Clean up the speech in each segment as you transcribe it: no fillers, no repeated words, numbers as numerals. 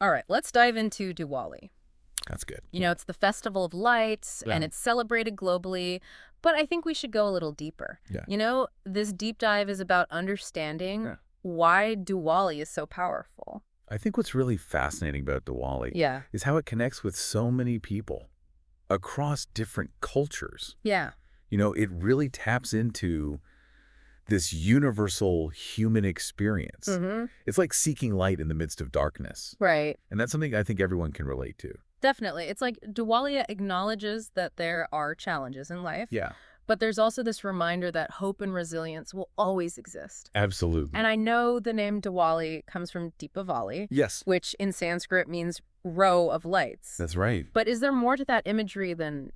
All right, let's dive into Diwali. That's good. You know, it's the festival of lights, and it's celebrated globally, but I think we should go a little deeper. Yeah. You know, this deep dive is about understanding why Diwali is so powerful. I think what's really fascinating about Diwali is how it connects with so many people across different cultures. Yeah. You know, it really taps into this universal human experience. It's like seeking light in the midst of darkness. Right. And that's something I think everyone can relate to. Definitely. It's like Diwali acknowledges that there are challenges in life. Yeah. But there's also this reminder that hope and resilience will always exist. Absolutely. And I know the name Diwali comes from Deepavali, Yes. which in Sanskrit means row of lights. That's right. But is there more to that imagery than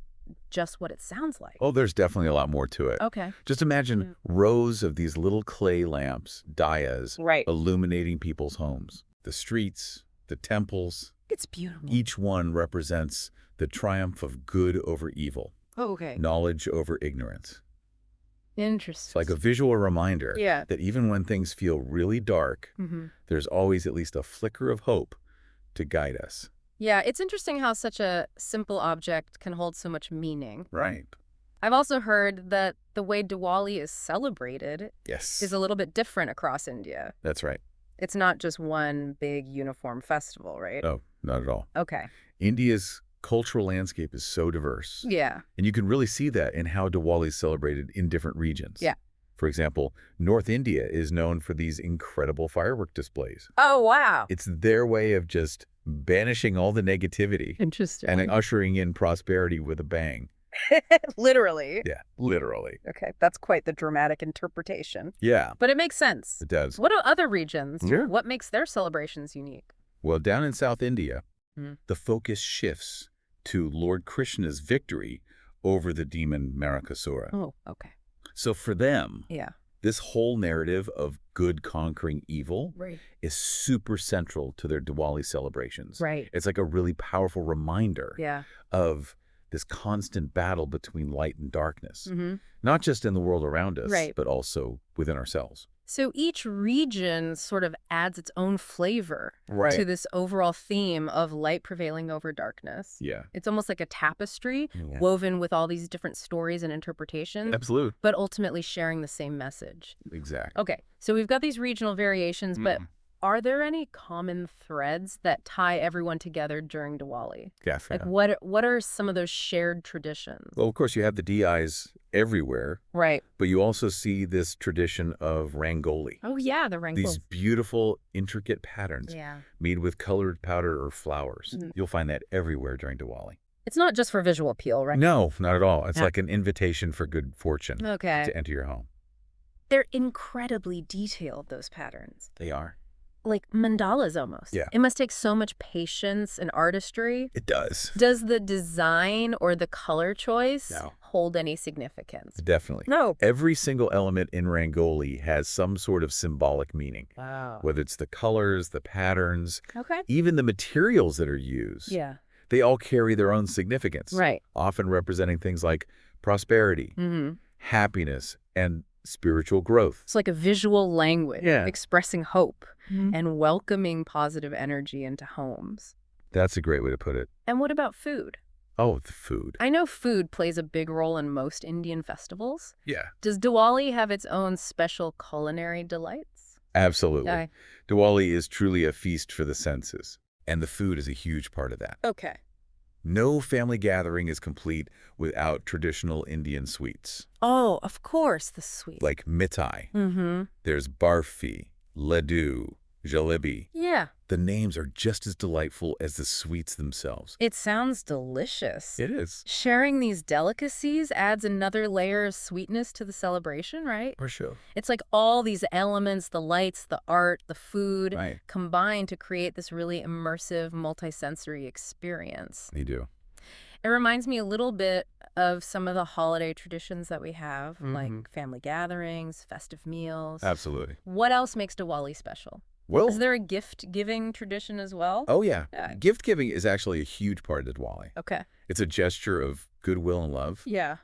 just what it sounds like? Oh, there's definitely a lot more to it. Okay. Just imagine rows of these little clay lamps, dayas, illuminating people's homes. The streets, the temples. It's beautiful. Each one represents the triumph of good over evil. Oh, okay. Knowledge over ignorance. Interesting. It's like a visual reminder that even when things feel really dark, there's always at least a flicker of hope to guide us. Yeah, it's interesting how such a simple object can hold so much meaning. Right. I've also heard that the way Diwali is celebrated Yes. is a little bit different across India. That's right. It's not just one big uniform festival, right? No, not at all. Okay. India's cultural landscape is so diverse. Yeah. And you can really see that in how Diwali is celebrated in different regions. Yeah. For example, North India is known for these incredible firework displays. Oh, wow. It's their way of just banishing all the negativity Interesting. and ushering in prosperity with a bang. Literally. Yeah, literally. Okay, that's quite the dramatic interpretation. Yeah. But it makes sense. It does. What do other regions? Sure. What makes their celebrations unique? Well, down in South India, the focus shifts to Lord Krishna's victory over the demon Marakasura. Oh, okay. So for them, Yeah. this whole narrative of good conquering evil Right. is super central to their Diwali celebrations. Right. It's like a really powerful reminder of this constant battle between light and darkness, not just in the world around us, but also within ourselves. So each region sort of adds its own flavor Right. to this overall theme of light prevailing over darkness. Yeah. It's almost like a tapestry woven with all these different stories and interpretations, Absolutely. but ultimately sharing the same message. Exactly. Okay, so we've got these regional variations, but are there any common threads that tie everyone together during Diwali? Yes. Like what are some of those shared traditions? Well, of course, you have the DIs everywhere, Right. but you also see this tradition of Rangoli. Oh, yeah, the Rangoli. These beautiful, intricate patterns made with colored powder or flowers. You'll find that everywhere during Diwali. It's not just for visual appeal, right? No, not at all. It's like an invitation for good fortune Okay. to enter your home. They're incredibly detailed, those patterns. They are. Like mandalas almost. Yeah. It must take so much patience and artistry. It does. Does the design or the color choice No. hold any significance? Definitely. No. Every single element in Rangoli has some sort of symbolic meaning. Wow. Whether it's the colors, the patterns, Okay. even the materials that are used. Yeah. They all carry their own significance. Right. Often representing things like prosperity, happiness, and spiritual growth. It's like a visual language expressing hope Mm-hmm. and welcoming positive energy into homes. That's a great way to put it. And what about food? Oh, the food. I know food plays a big role in most Indian festivals. Yeah. Does Diwali have its own special culinary delights? Absolutely. Okay. Diwali is truly a feast for the senses, and the food is a huge part of that. Okay. No family gathering is complete without traditional Indian sweets. Oh, of course, the sweet. Like mithai. Mm-hmm. There's barfi, laddu, jalebi. Yeah. The names are just as delightful as the sweets themselves. It sounds delicious. It is. Sharing these delicacies adds another layer of sweetness to the celebration, right? For sure. It's like all these elements, the lights, the art, the food, Right. combine to create this really immersive, multisensory experience. They do. It reminds me a little bit of some of the holiday traditions that we have, like family gatherings, festive meals. Absolutely. What else makes Diwali special? Well, Is there a gift-giving tradition as well? oh yeah. Yeah. Gift giving is actually a huge part of Diwali. Okay. It's a gesture of goodwill and love. Yeah.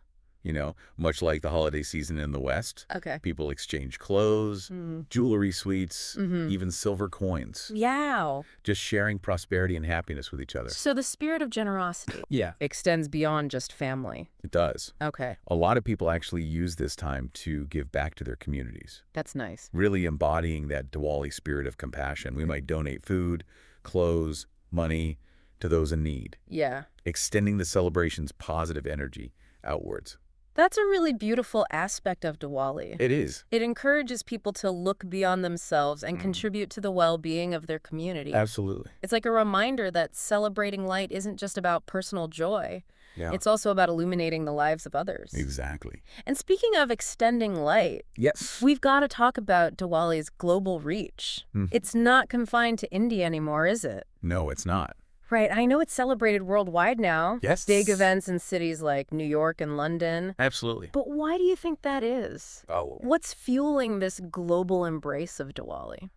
much like the holiday season in the West. Okay. People exchange clothes, jewelry, sweets, even silver coins. Yeah. Just sharing prosperity and happiness with each other. So the spirit of generosity extends beyond just family. It does. Okay. A lot of people actually use this time to give back to their communities. That's nice. Really embodying that Diwali spirit of compassion. We might donate food, clothes, money to those in need. Yeah. Extending the celebration's positive energy outwards. That's a really beautiful aspect of Diwali. It is. It encourages people to look beyond themselves and contribute to the well-being of their community. Absolutely. It's like a reminder that celebrating light isn't just about personal joy. Yeah. It's also about illuminating the lives of others. Exactly. And speaking of extending light, Yes. we've got to talk about Diwali's global reach. It's not confined to India anymore, is it? No, it's not. Right. I know it's celebrated worldwide now. Yes. Big events in cities like New York and London. Absolutely. But why do you think that is? Oh. What's fueling this global embrace of Diwali?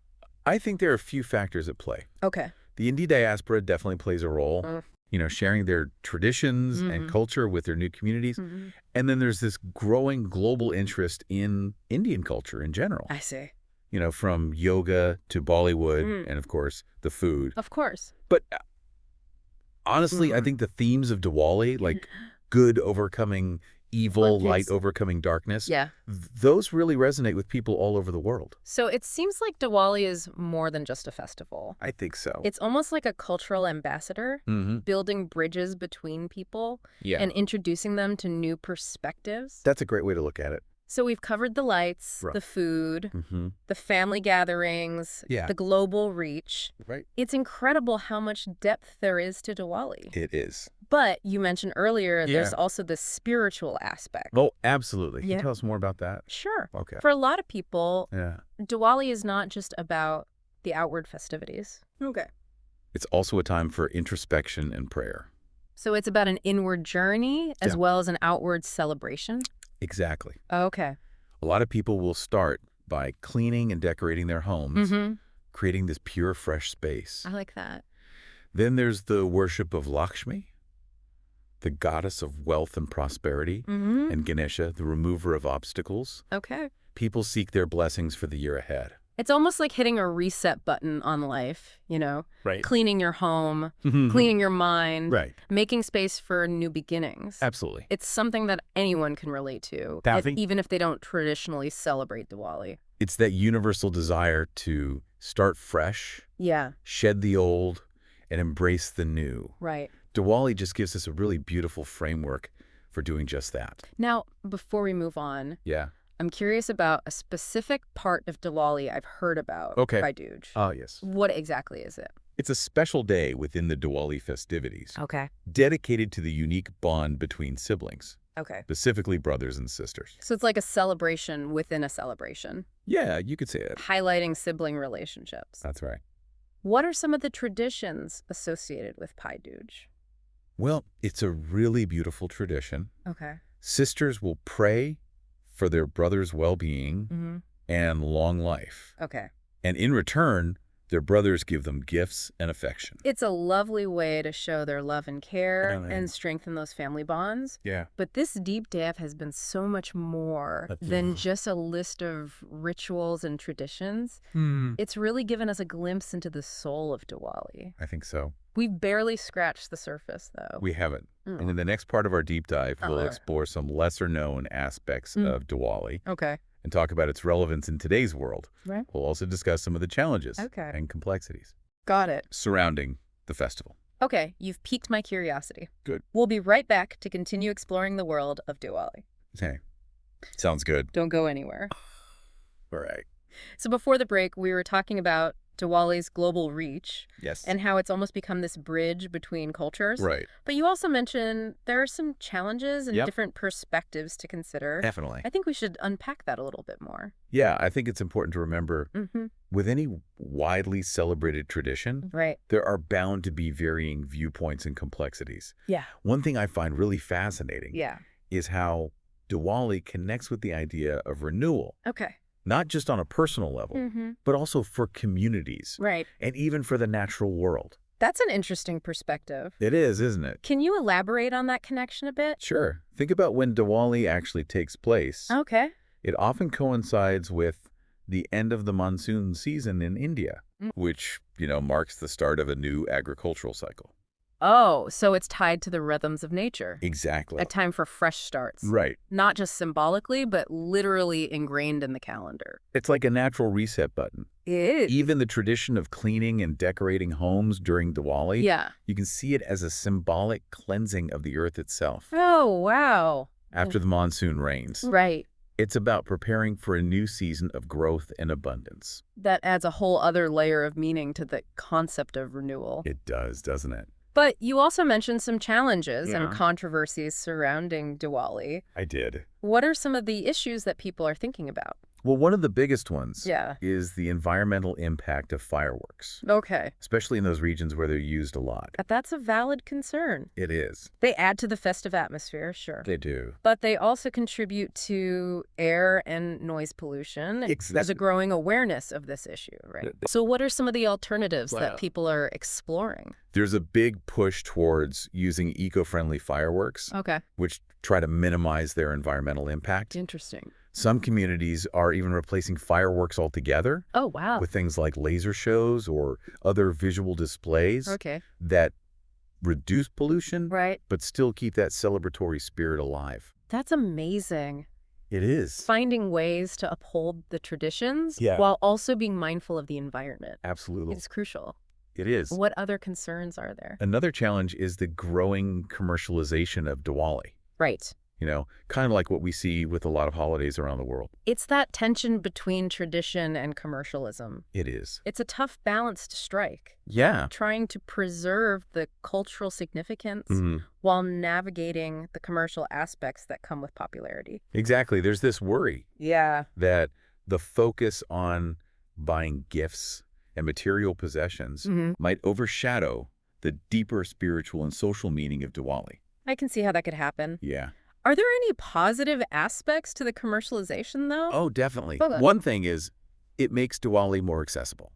I think there are a few factors at play. Okay. The Indian diaspora definitely plays a role, sharing their traditions and culture with their new communities. And then there's this growing global interest in Indian culture in general. I see. From yoga to Bollywood and, of course, the food. Of course. But honestly, I think the themes of Diwali, like good overcoming evil, light overcoming darkness, those really resonate with people all over the world. So it seems like Diwali is more than just a festival. I think so. It's almost like a cultural ambassador, building bridges between people and introducing them to new perspectives. That's a great way to look at it. So we've covered the lights, the food, the family gatherings, the global reach. Right. It's incredible how much depth there is to Diwali. It is. But you mentioned earlier there's also the spiritual aspect. Oh, absolutely. Can you tell us more about that? Sure. Okay. For a lot of people, Diwali is not just about the outward festivities. Okay. It's also a time for introspection and prayer. So it's about an inward journey as well as an outward celebration? Exactly. Okay. A lot of people will start by cleaning and decorating their homes, creating this pure, fresh space. I like that. Then there's the worship of Lakshmi, the goddess of wealth and prosperity, and Ganesha, the remover of obstacles. Okay. People seek their blessings for the year ahead. It's almost like hitting a reset button on life, Right. Cleaning your home, cleaning your mind, right. Making space for new beginnings. Absolutely. It's something that anyone can relate to, even if they don't traditionally celebrate Diwali. It's that universal desire to start fresh, shed the old, and embrace the new. Right. Diwali just gives us a really beautiful framework for doing just that. Now, before we move on, I'm curious about a specific part of Diwali I've heard about by Dooj. Oh, yes. What exactly is it? It's a special day within the Diwali festivities. Okay. Dedicated to the unique bond between siblings. Okay. Specifically brothers and sisters. So it's like a celebration within a celebration. Yeah, you could say it. Highlighting sibling relationships. That's right. What are some of the traditions associated with Bhai Dooj? Well, it's a really beautiful tradition. Okay. Sisters will pray for their brother's well-being and long life. Okay. And in return, their brothers give them gifts and affection. It's a lovely way to show their love and care and strengthen those family bonds. Yeah. But this deep dive has been so much more than just a list of rituals and traditions. It's really given us a glimpse into the soul of Diwali. I think so. We've barely scratched the surface, though. We haven't. And in the next part of our deep dive, we'll explore some lesser-known aspects of Diwali. Okay. And talk about its relevance in today's world. Right. We'll also discuss some of the challenges and complexities Got it. surrounding the festival. Okay, you've piqued my curiosity. Good. We'll be right back to continue exploring the world of Diwali. Okay. Sounds good. Don't go anywhere. All right. So before the break, we were talking about Diwali's global reach. Yes. And how it's almost become this bridge between cultures. Right. But you also mentioned there are some challenges and different perspectives to consider. Definitely. I think we should unpack that a little bit more. Yeah, I think it's important to remember with any widely celebrated tradition, there are bound to be varying viewpoints and complexities. Yeah. One thing I find really fascinating is how Diwali connects with the idea of renewal. Okay. Not just on a personal level, but also for communities. Right. And even for the natural world. That's an interesting perspective. It is, isn't it? Can you elaborate on that connection a bit? Sure. Think about when Diwali actually takes place. Okay. It often coincides with the end of the monsoon season in India, which, marks the start of a new agricultural cycle. Oh, so it's tied to the rhythms of nature. Exactly. A time for fresh starts. Right. Not just symbolically, but literally ingrained in the calendar. It's like a natural reset button. It is. Even the tradition of cleaning and decorating homes during Diwali, you can see it as a symbolic cleansing of the earth itself. Oh, wow. After the monsoon rains. Right. It's about preparing for a new season of growth and abundance. That adds a whole other layer of meaning to the concept of renewal. It does, doesn't it? But you also mentioned some challenges and controversies surrounding Diwali. I did. What are some of the issues that people are thinking about? Well, one of the biggest ones Yeah. is the environmental impact of fireworks, Okay. especially in those regions where they're used a lot. That's a valid concern. It is. They add to the festive atmosphere, sure. They do. But they also contribute to air and noise pollution. There's a growing awareness of this issue, right? So what are some of the alternatives that people are exploring? There's a big push towards using eco-friendly fireworks, Okay. which try to minimize their environmental impact. Interesting. Some communities are even replacing fireworks altogether Oh, wow. with things like laser shows or other visual displays that reduce pollution, Right. but still keep that celebratory spirit alive. That's amazing. It is. Finding ways to uphold the traditions Yeah. while also being mindful of the environment. Absolutely. It's crucial. It is. What other concerns are there? Another challenge is the growing commercialization of Diwali. Right. Kind of like what we see with a lot of holidays around the world. It's that tension between tradition and commercialism. It is. It's a tough balance to strike. Yeah. Trying to preserve the cultural significance while navigating the commercial aspects that come with popularity. Exactly. There's this worry that the focus on buying gifts and material possessions might overshadow the deeper spiritual and social meaning of Diwali. I can see how that could happen. Yeah. Are there any positive aspects to the commercialization, though? Oh, definitely. Okay. One thing is it makes Diwali more accessible.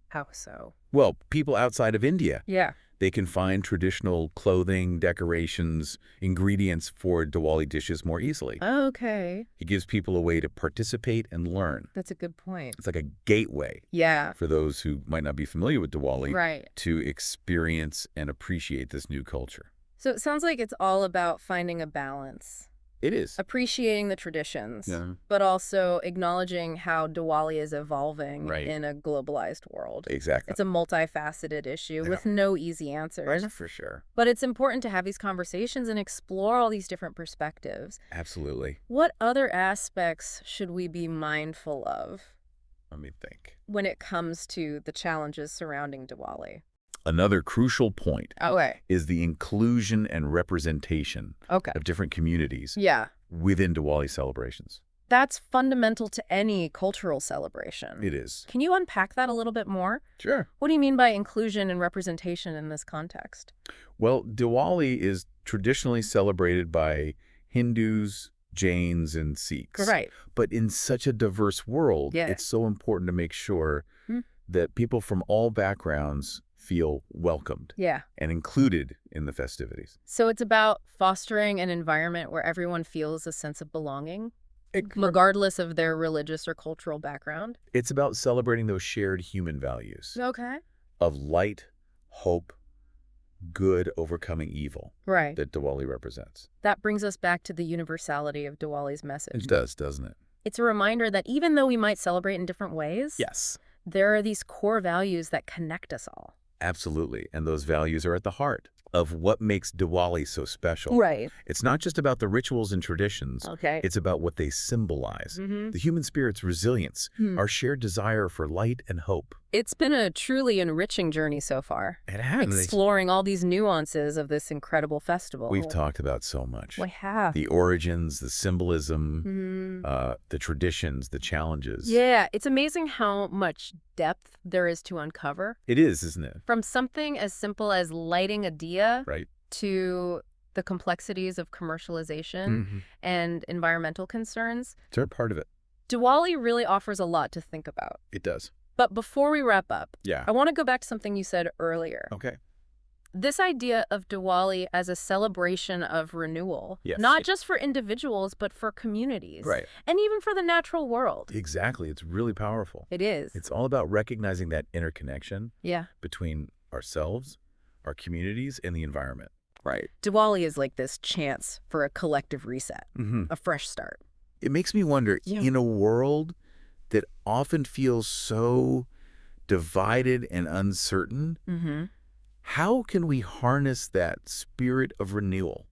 How so? Well, people outside of India, Yeah. they can find traditional clothing, decorations, ingredients for Diwali dishes more easily. Okay. It gives people a way to participate and learn. That's a good point. It's like a gateway Yeah. for those who might not be familiar with Diwali Right. to experience and appreciate this new culture. So it sounds like it's all about finding a balance. It is. Appreciating the traditions, Yeah. but also acknowledging how Diwali is evolving Right. in a globalized world. Exactly. It's a multifaceted issue with no easy answers. Right, for sure. But it's important to have these conversations and explore all these different perspectives. Absolutely. What other aspects should we be mindful of Let me think. when it comes to the challenges surrounding Diwali? Another crucial point Okay. is the inclusion and representation Okay. of different communities Yeah. within Diwali celebrations. That's fundamental to any cultural celebration. It is. Can you unpack that a little bit more? Sure. What do you mean by inclusion and representation in this context? Well, Diwali is traditionally celebrated by Hindus, Jains, and Sikhs. Right. But in such a diverse world, it's so important to make sure that people from all backgrounds feel welcomed Yeah. and included in the festivities. So it's about fostering an environment where everyone feels a sense of belonging, regardless of their religious or cultural background. It's about celebrating those shared human values Okay. of light, hope, good overcoming evil Right. that Diwali represents. That brings us back to the universality of Diwali's message. It does, doesn't it? It's a reminder that even though we might celebrate in different ways, Yes. there are these core values that connect us all. Absolutely. And those values are at the heart of what makes Diwali so special. Right. It's not just about the rituals and traditions. Okay. It's about what they symbolize. The human spirit's resilience, our shared desire for light and hope. It's been a truly enriching journey so far. It has. Exploring all these nuances of this incredible festival. We've talked about so much. We have. The origins, the symbolism, the traditions, the challenges. Yeah, it's amazing how much depth there is to uncover. It is, isn't it? From something as simple as lighting a diya Right. to the complexities of commercialization and environmental concerns. It's part of it. Diwali really offers a lot to think about. It does. But before we wrap up, Yeah. I want to go back to something you said earlier. Okay. This idea of Diwali as a celebration of renewal, Yes. not just for individuals, but for communities. Right. And even for the natural world. Exactly. It's really powerful. It is. It's all about recognizing that interconnection Yeah. between ourselves, our communities, and the environment. Right. Diwali is like this chance for a collective reset, a fresh start. It makes me wonder, Yeah. in a world that often feels so divided and uncertain, how can we harness that spirit of renewal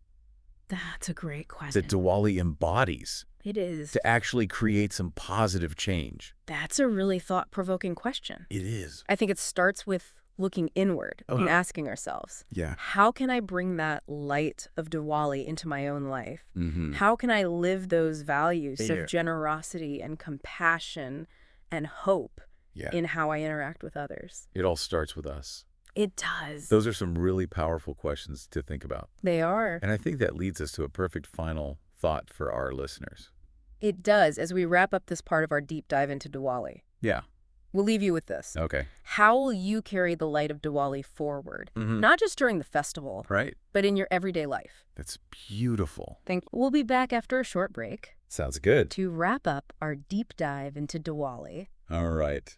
That's a great question. that Diwali embodies It is. to actually create some positive change? That's a really thought-provoking question. It is. I think it starts with looking inward and asking ourselves, Yeah. how can I bring that light of Diwali into my own life? Mm-hmm. How can I live those values Yeah. of generosity and compassion and hope in how I interact with others? It all starts with us. It does. Those are some really powerful questions to think about. They are. And I think that leads us to a perfect final thought for our listeners. It does, as we wrap up this part of our deep dive into Diwali. Yeah. We'll leave you with this. Okay. How will you carry the light of Diwali forward? Not just during the festival, Right. but in your everyday life. That's beautiful. We'll be back after a short break Sounds good. to wrap up our deep dive into Diwali. All right.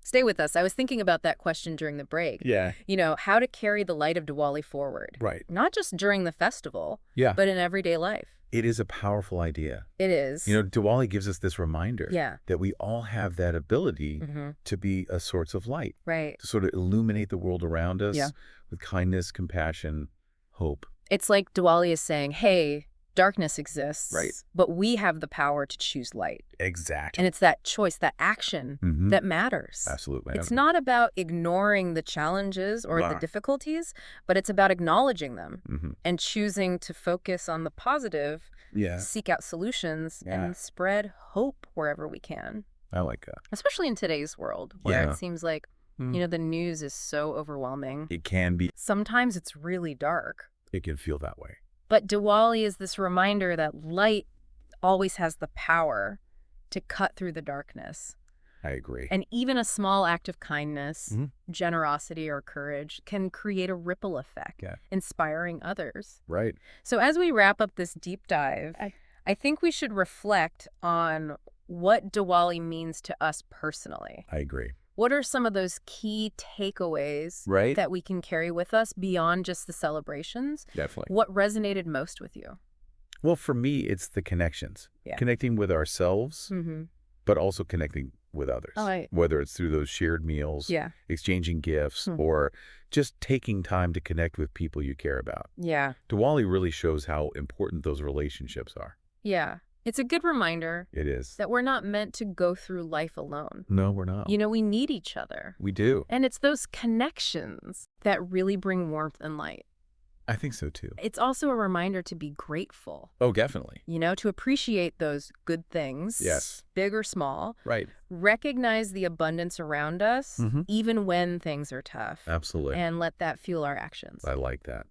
Stay with us. I was thinking about that question during the break. Yeah. You know, how to carry the light of Diwali forward. Right. Not just during the festival, Yeah. but in everyday life. It is a powerful idea. It is. You know, Diwali gives us this reminder Yeah. that we all have that ability to be a source of light, Right. to sort of illuminate the world around us Yeah. with kindness, compassion, hope. It's like Diwali is saying, hey, darkness exists, Right. but we have the power to choose light. Exactly. And it's that choice, that action that matters. Absolutely. It's not about ignoring the challenges or the difficulties, but it's about acknowledging them and choosing to focus on the positive, seek out solutions, and spread hope wherever we can. I like that. Especially in today's world, where it seems like, you know, the news is so overwhelming. It can be. Sometimes it's really dark. It can feel that way. But Diwali is this reminder that light always has the power to cut through the darkness. I agree. And even a small act of kindness, generosity, or courage can create a ripple effect, inspiring others. Right. So as we wrap up this deep dive, I think we should reflect on what Diwali means to us personally. I agree. What are some of those key takeaways that we can carry with us beyond just the celebrations? Definitely. What resonated most with you? Well, for me, it's the connections. Yeah. Connecting with ourselves, but also connecting with others. Whether it's through those shared meals, exchanging gifts, or just taking time to connect with people you care about. Yeah. Diwali really shows how important those relationships are. Yeah. It's a good reminder. It is. That we're not meant to go through life alone. No, we're not. You know, we need each other. We do. And it's those connections that really bring warmth and light. I think so, too. It's also a reminder to be grateful. Oh, definitely. You know, to appreciate those good things. Yes. Big or small. Right. Recognize the abundance around us, even when things are tough. Absolutely. And let that fuel our actions. I like that.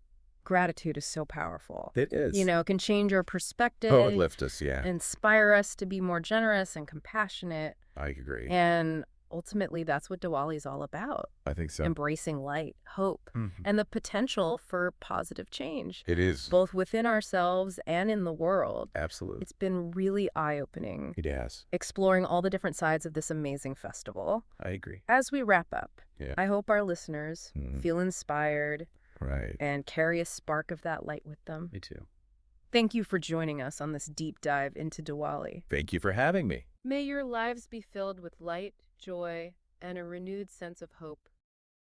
Gratitude is so powerful. It is. You know, it can change our perspective. Oh, it lifts us, yeah. Inspire us to be more generous and compassionate. I agree. And ultimately, that's what Diwali is all about. I think so. Embracing light, hope, and the potential for positive change. It is. Both within ourselves and in the world. Absolutely. It's been really eye-opening. It has. Exploring all the different sides of this amazing festival. I agree. As we wrap up, I hope our listeners feel inspired. Right. And carry a spark of that light with them. Me too. Thank you for joining us on this deep dive into Diwali. Thank you for having me. May your lives be filled with light, joy, and a renewed sense of hope.